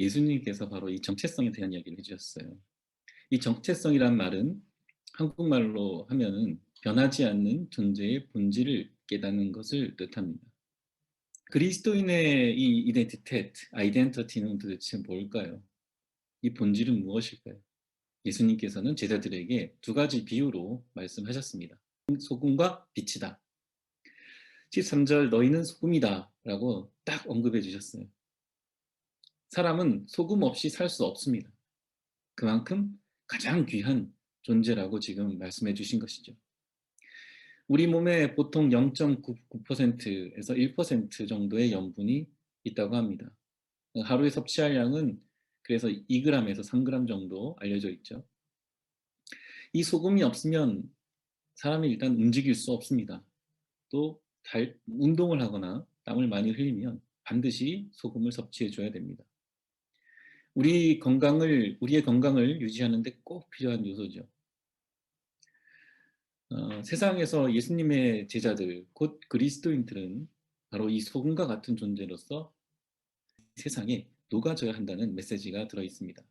예수님께서 바로 이 정체성에 대한 이야기를 해주셨어요. 이 정체성이란 말은 한국말로 하면은 변하지 않는 존재의 본질을 깨닫는 것을 뜻합니다. 그리스도인의 이 이덴티테트, 아이덴티티는 도대체 뭘까요? 이 본질은 무엇일까요? 예수님께서는 제자들에게 두 가지 비유로 말씀하셨습니다. 소금과 빛이다. 13절 너희는 소금이다 라고 딱 언급해 주셨어요. 사람은 소금 없이 살 수 없습니다. 그만큼 가장 귀한 존재라고 지금 말씀해 주신 것이죠. 우리 몸에 보통 0.99%에서 1% 정도의 염분이 있다고 합니다. 하루에 섭취할 양은 그래서 2g에서 3g 정도 알려져 있죠. 이 소금이 없으면 사람이 일단 움직일 수 없습니다. 또 운동을 하거나 땀을 많이 흘리면 반드시 소금을 섭취해 줘야 됩니다. 우리의 건강을 유지하는 데 꼭 필요한 요소죠. 세상에서 예수님의 제자들, 곧 그리스도인들은 바로 이 소금과 같은 존재로서 세상에 녹아져야 한다는 메시지가 들어 있습니다.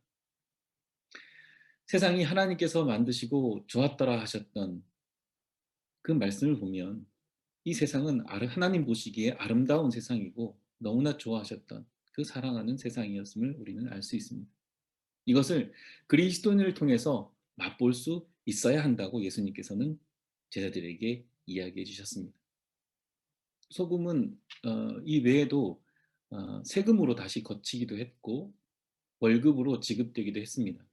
세상이 하나님께서 만드시고 좋았더라 하셨던 그 말씀을 보면 이 세상은 하나님 보시기에 아름다운 세상이고 너무나 좋아하셨던 그 사랑하는 세상이었음을 우리는 알 수 있습니다. 이것을 그리스도인을 통해서 맛볼 수 있어야 한다고 예수님께서는 제자들에게 이야기해 주셨습니다. 소금은 이 외에도 세금으로 다시 거치기도 했고 월급으로 지급되기도 했습니다.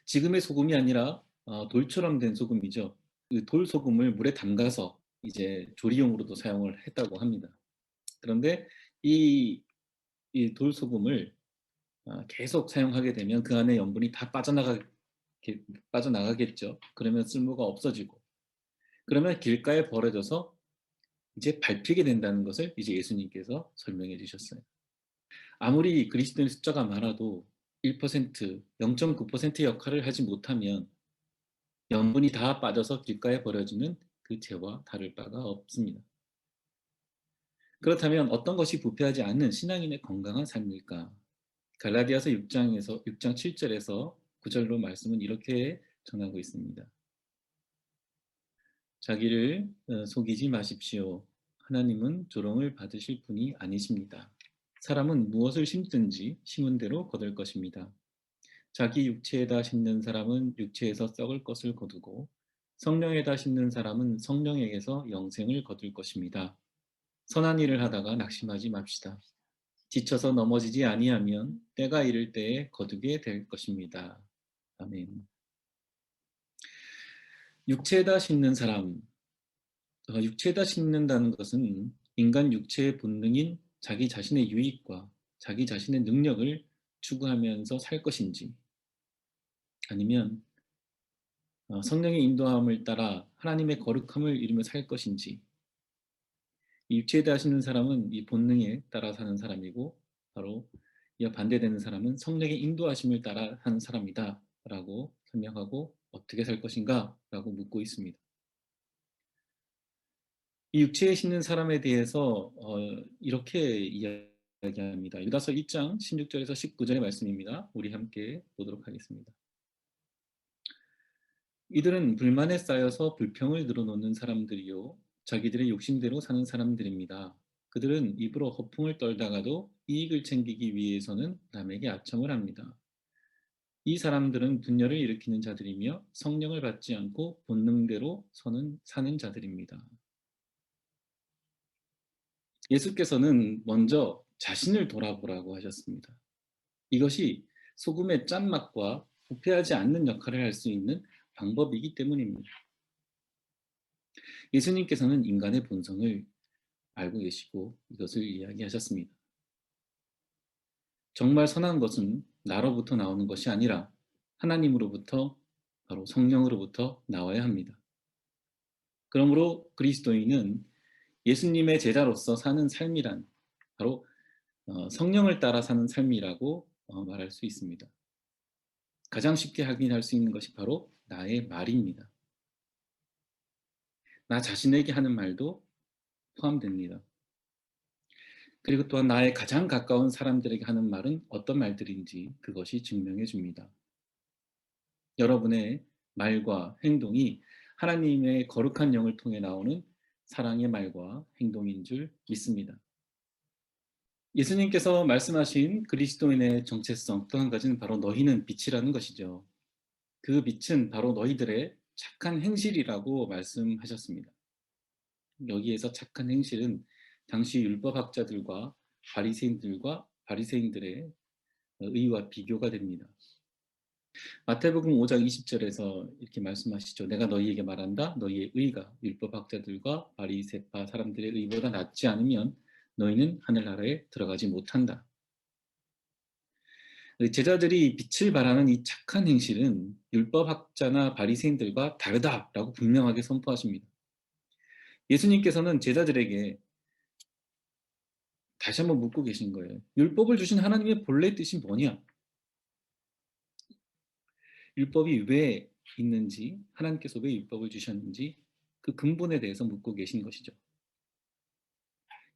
지금의 소금이 아니라 돌처럼 된 소금이죠. 그 돌소금을 물에 담가서 이제 조리용으로도 사용을 했다고 합니다. 그런데 이, 이 돌소금을 계속 사용하게 되면 그 안에 염분이 다 빠져나가겠죠. 그러면 쓸모가 없어지고 그러면 길가에 버려져서 이제 밟히게 된다는 것을 이제 예수님께서 설명해 주셨어요. 아무리 그리스도인의 숫자가 많아도 1%, 0.9%의 역할을 하지 못하면 염분이 다 빠져서 길가에 버려지는 그 죄와 다를 바가 없습니다. 그렇다면 어떤 것이 부패하지 않는 신앙인의 건강한 삶일까? 갈라디아서 6장 7절에서 9절로 말씀은 이렇게 전하고 있습니다. 자기를 속이지 마십시오. 하나님은 조롱을 받으실 분이 아니십니다. 사람은 무엇을 심든지 심은 대로 거둘 것입니다. 자기 육체에다 심는 사람은 육체에서 썩을 것을 거두고 성령에다 심는 사람은 성령에게서 영생을 거둘 것입니다. 선한 일을 하다가 낙심하지 맙시다. 지쳐서 넘어지지 아니하면 때가 이를 때에 거두게 될 것입니다. 아멘. 육체에다 심는 사람, 육체에다 심는다는 것은 인간 육체의 본능인 자기 자신의 유익과 자기 자신의 능력을 추구하면서 살 것인지 아니면 성령의 인도함을 따라 하나님의 거룩함을 이루며 살 것인지 이 육체에다 심는 사람은 이 본능에 따라 사는 사람이고 바로 이와 반대되는 사람은 성령의 인도하심을 따라 하는 사람이다 라고 설명하고 어떻게 살 것인가 라고 묻고 있습니다. 이 육체에 심는 사람에 대해서 이렇게 이야기합니다. 유다서 1장 16절에서 19절의 말씀입니다. 우리 함께 보도록 하겠습니다. 이들은 불만에 쌓여서 불평을 늘어놓는 사람들이요 자기들의 욕심대로 사는 사람들입니다. 그들은 입으로 허풍을 떨다가도 이익을 챙기기 위해서는 남에게 아첨을 합니다. 이 사람들은 분열을 일으키는 자들이며 성령을 받지 않고 본능대로 사는 자들입니다. 예수께서는 먼저 자신을 돌아보라고 하셨습니다. 이것이 소금의 짠맛과 부패하지 않는 역할을 할 수 있는 방법이기 때문입니다. 예수님께서는 인간의 본성을 알고 계시고 이것을 이야기하셨습니다. 정말 선한 것은 나로부터 나오는 것이 아니라 하나님으로부터 바로 성령으로부터 나와야 합니다. 그러므로 그리스도인은 예수님의 제자로서 사는 삶이란 바로 성령을 따라 사는 삶이라고 말할 수 있습니다. 가장 쉽게 확인할 수 있는 것이 바로 나의 말입니다. 나 자신에게 하는 말도 포함됩니다. 그리고 또한 나의 가장 가까운 사람들에게 하는 말은 어떤 말들인지 그것이 증명해 줍니다. 여러분의 말과 행동이 하나님의 거룩한 영을 통해 나오는 사랑의 말과 행동인 줄 믿습니다. 예수님께서 말씀하신 그리스도인의 정체성 또 한 가지는 바로 너희는 빛이라는 것이죠. 그 빛은 바로 너희들의 착한 행실이라고 말씀하셨습니다. 여기에서 착한 행실은 당시 율법학자들과 바리새인들의 의와 비교가 됩니다. 마태복음 5장 20절에서 이렇게 말씀하시죠. 내가 너희에게 말한다. 너희의 의가 율법학자들과 바리새파 사람들의 의보다 낫지 않으면 너희는 하늘나라에 들어가지 못한다. 제자들이 빛을 발하는 이 착한 행실은 율법학자나 바리새인들과 다르다라고 분명하게 선포하십니다. 예수님께서는 제자들에게 다시 한번 묻고 계신 거예요. 율법을 주신 하나님의 본래 뜻이 뭐냐? 율법이 왜 있는지, 하나님께서 왜 율법을 주셨는지 그 근본에 대해서 묻고 계신 것이죠.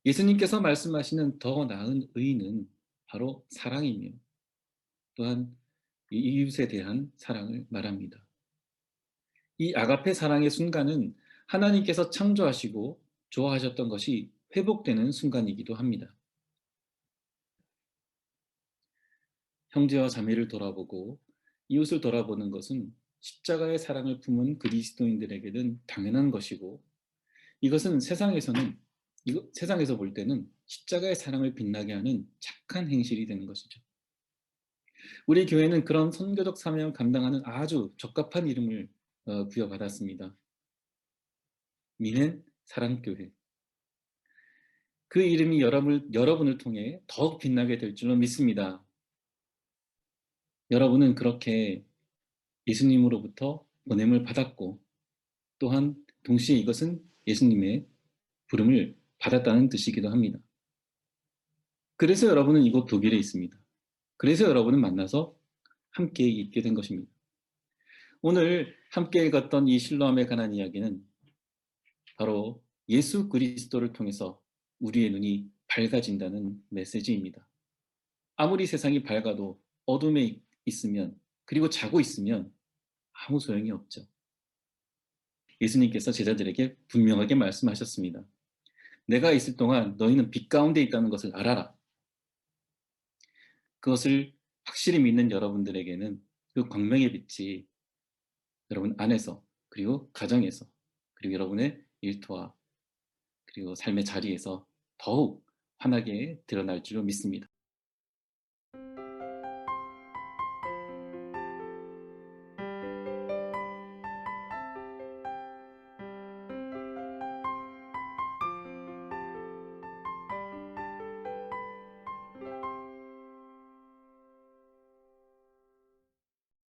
예수님께서 말씀하시는 더 나은 의는 바로 사랑이며 또한 이웃에 대한 사랑을 말합니다. 이 아가페 사랑의 순간은 하나님께서 창조하시고 좋아하셨던 것이 회복되는 순간이기도 합니다. 형제와 자매를 돌아보고 이웃을 돌아보는 것은 십자가의 사랑을 품은 그리스도인들에게는 당연한 것이고 이것은 세상에서 볼 때는 십자가의 사랑을 빛나게 하는 착한 행실이 되는 것이죠. 우리 교회는 그런 선교적 사명을 감당하는 아주 적합한 이름을 부여받았습니다. 미넨 사랑교회. 그 이름이 여러분을 통해 더욱 빛나게 될 줄로 믿습니다. 여러분은 그렇게 예수님으로부터 보냄을 받았고 또한 동시에 이것은 예수님의 부름을 받았다는 뜻이기도 합니다. 그래서 여러분은 이곳 독일에 있습니다. 그래서 여러분은 만나서 함께 있게 된 것입니다. 오늘 함께 읽었던 이 실로암에 관한 이야기는 바로 예수 그리스도를 통해서 우리의 눈이 밝아진다는 메시지입니다. 아무리 세상이 밝아도 어둠에 있으면 그리고 자고 있으면 아무 소용이 없죠. 예수님께서 제자들에게 분명하게 말씀하셨습니다. 내가 있을 동안 너희는 빛 가운데 있다는 것을 알아라. 그것을 확실히 믿는 여러분들에게는 그 광명의 빛이 여러분 안에서 그리고 가정에서 그리고 여러분의 일터와 그리고 삶의 자리에서 더욱 환하게 드러날 줄로 믿습니다.